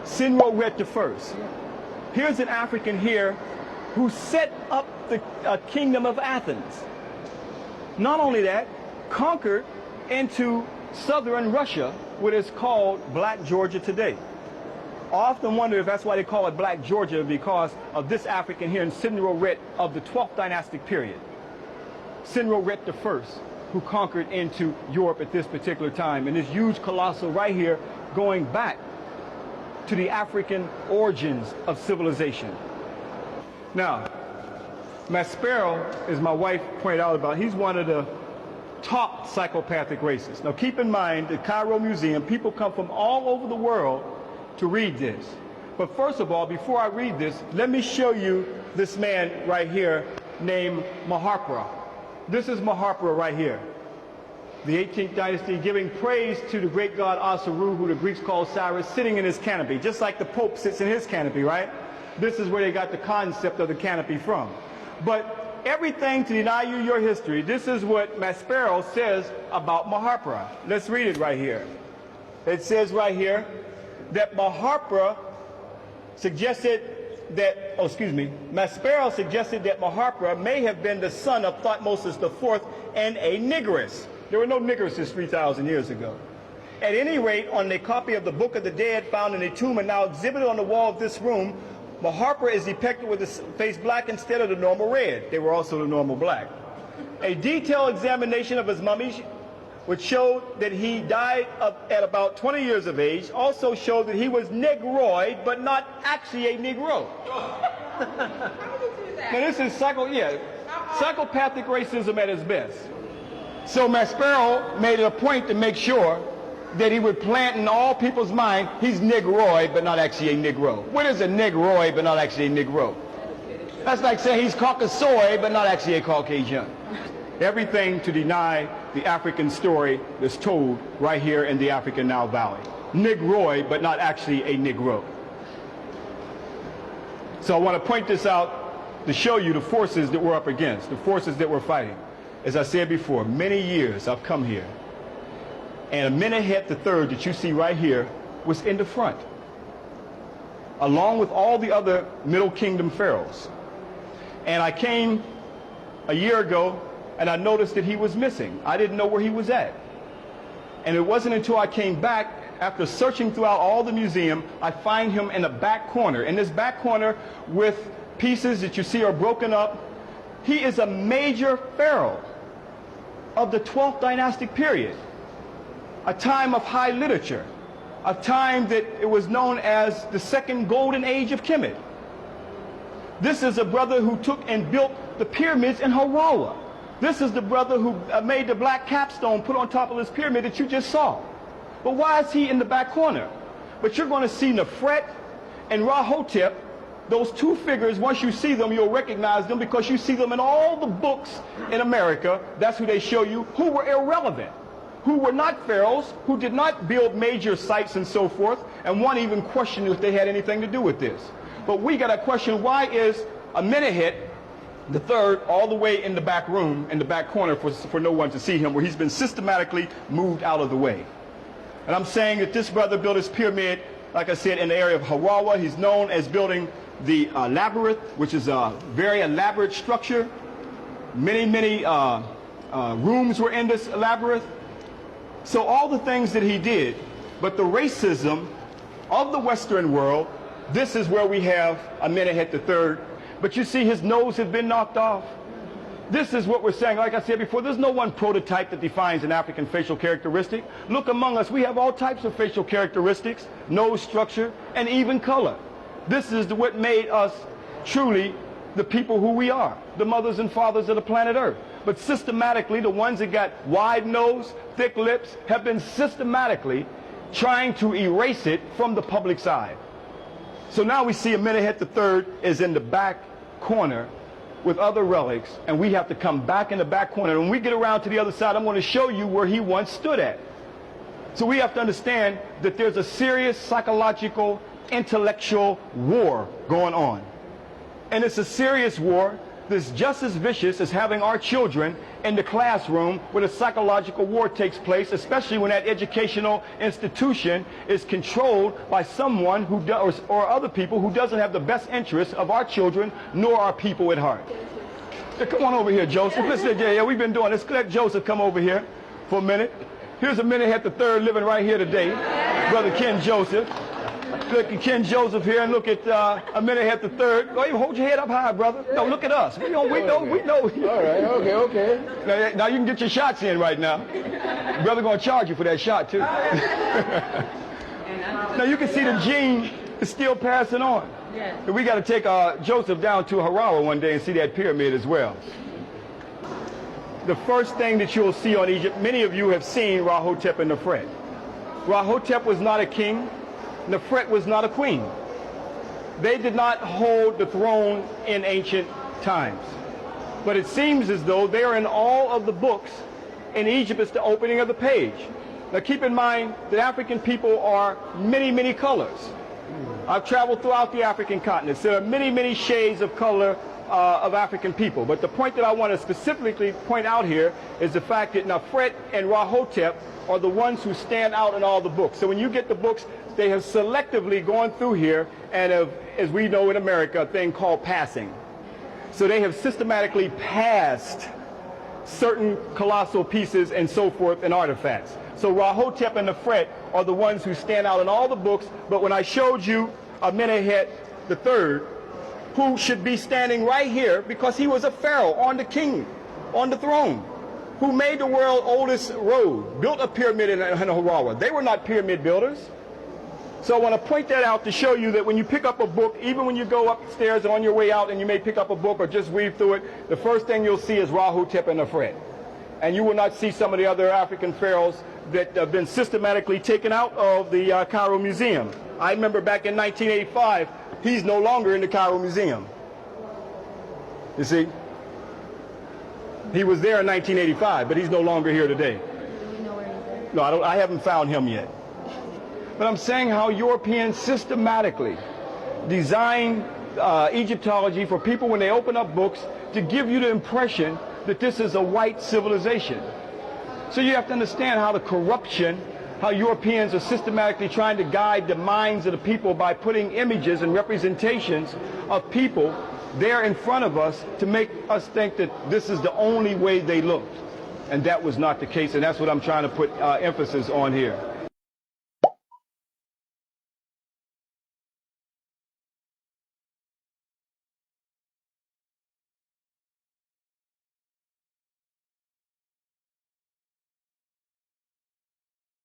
Senweret I. Here's an African here who set up the kingdom of Athens. Not only that, conquered into southern Russia, what is called Black Georgia today. I often wonder if that's why they call it Black Georgia, because of this African here in Senweret of the 12th dynastic period. Senweret I, who conquered into Europe at this particular time. And this huge colossal right here going back to the African origins of civilization. Now, Maspero, as my wife pointed out about, he's one of the top psychopathic racists. Now keep in mind, the Cairo Museum, people come from all over the world to read this. But first of all, before I read this, let me show you this man right here named Maharpura. This is Maharpura right here. The 18th dynasty, giving praise to the great god Asaru, who the Greeks call Cyrus, sitting in his canopy, just like the Pope sits in his canopy, right? This is where they got the concept of the canopy from. But everything to deny you your history, this is what Maspero says about Maharpura. Let's read it right here. It says right here that Maharpura suggested that, Maspero suggested that Maharpura may have been the son of Thutmose IV and a Negress. There were no Negresses 3,000 years ago. At any rate, on a copy of the Book of the Dead found in a tomb and now exhibited on the wall of this room, Maharpura is depicted with his face black instead of the normal red. They were also the normal black. A detailed examination of his mummy, which showed that he died at about 20 years of age, also showed that he was Negroid, but not actually a Negro. Now this is psychopathic racism at its best. So Maspero made it a point to make sure that he would plant in all people's mind, he's Negroid, but not actually a Negro. What is a Negroid, but not actually a Negro? That's like saying he's Caucasoid, but not actually a Caucasian. Everything to deny the African story that's told right here in the African Nile Valley. Negroid, but not actually a Negro. So I want to point this out to show you the forces that we're up against, the forces that we're fighting. As I said before, many years I've come here, and Amenhotep III that you see right here was in the front, along with all the other Middle Kingdom pharaohs. And I came a year ago, and I noticed that he was missing. I didn't know where he was at. And it wasn't until I came back, after searching throughout all the museum, I find him in the back corner. In this back corner with pieces that you see are broken up. He is a major pharaoh of the 12th dynastic period, a time of high literature, a time that it was known as the second golden age of Kemet. This is a brother who took and built the pyramids in Hawara. This is the brother who made the black capstone put on top of this pyramid that you just saw. But why is he in the back corner? But you're going to see Nefret and Rahotep. Those two figures, once you see them, you'll recognize them because you see them in all the books in America. That's who they show you, who were irrelevant, who were not pharaohs, who did not build major sites and so forth, and one even questioned if they had anything to do with this. But we got to question, why is Amenhotep III all the way in the back room, in the back corner for no one to see him, where he's been systematically moved out of the way? And I'm saying that this brother built his pyramid, like I said, in the area of Hawara. He's known as building the labyrinth, which is a very elaborate structure. Many rooms were in this labyrinth. So all the things that he did, but the racism of the Western world, this is where we have Amenhotep III. But you see his nose has been knocked off. This is what we're saying. Like I said before, there's no one prototype that defines an African facial characteristic. Look among us, we have all types of facial characteristics, nose structure, and even color. This is what made us truly the people who we are, the mothers and fathers of the planet Earth. But systematically, the ones that got wide nose, thick lips, have been systematically trying to erase it from the public's eye. So now we see Amenhotep III is in the back corner with other relics, and we have to come back in the back corner. And when we get around to the other side, I'm going to show you where he once stood at. So we have to understand that there's a serious psychological, intellectual war going on. And it's a serious war that's just as vicious as having our children in the classroom where the psychological war takes place, especially when that educational institution is controlled by someone who does, or other people who doesn't have the best interests of our children nor our people at heart. Yeah, come on over here, Joseph. Listen, yeah, we've been doing this. Let Joseph come over here for a minute. Here's Amenemhat III living right here today, Brother Ken Joseph. Look at Ken Joseph here and look at Amenemhat III. Go even hold your head up high, brother. No, look at us. We know. All right, okay. Now you can get your shots in right now. Brother going to charge you for that shot too. Now you can see the gene is still passing on. Yes. We got to take Joseph down to Harawa one day and see that pyramid as well. The first thing that you'll see on Egypt, many of you have seen Rahotep and Nefret. Rahotep was not a king. Nefret was not a queen. They did not hold the throne in ancient times. But it seems as though they are in all of the books in Egypt. It's the opening of the page. Now keep in mind that African people are many, many colors. I've traveled throughout the African continent. There are many, many shades of color of African people. But the point that I want to specifically point out here is the fact that Nefret and Rahotep are the ones who stand out in all the books. So when you get the books, they have selectively gone through here and have, as we know in America, a thing called passing. So they have systematically passed certain colossal pieces and so forth and artifacts. So Rahotep and Nefret are the ones who stand out in all the books, but when I showed you Amenemhat III, who should be standing right here because he was a pharaoh on the king, on the throne, who made the world's oldest road, built a pyramid in Harawa. They were not pyramid builders. So I want to point that out to show you that when you pick up a book, even when you go upstairs and on your way out and you may pick up a book or just read through it, the first thing you'll see is Rahotep and Nefret. And you will not see some of the other African pharaohs that have been systematically taken out of the Cairo Museum. I remember back in 1985, he's no longer in the Cairo Museum. You see? He was there in 1985, but he's no longer here today. Do we know where he's at? No, I haven't found him yet. But I'm saying how Europeans systematically design Egyptology for people when they open up books to give you the impression that this is a white civilization. So you have to understand how the corruption, how Europeans are systematically trying to guide the minds of the people by putting images and representations of people there in front of us to make us think that this is the only way they looked. And that was not the case, and that's what I'm trying to put emphasis on here.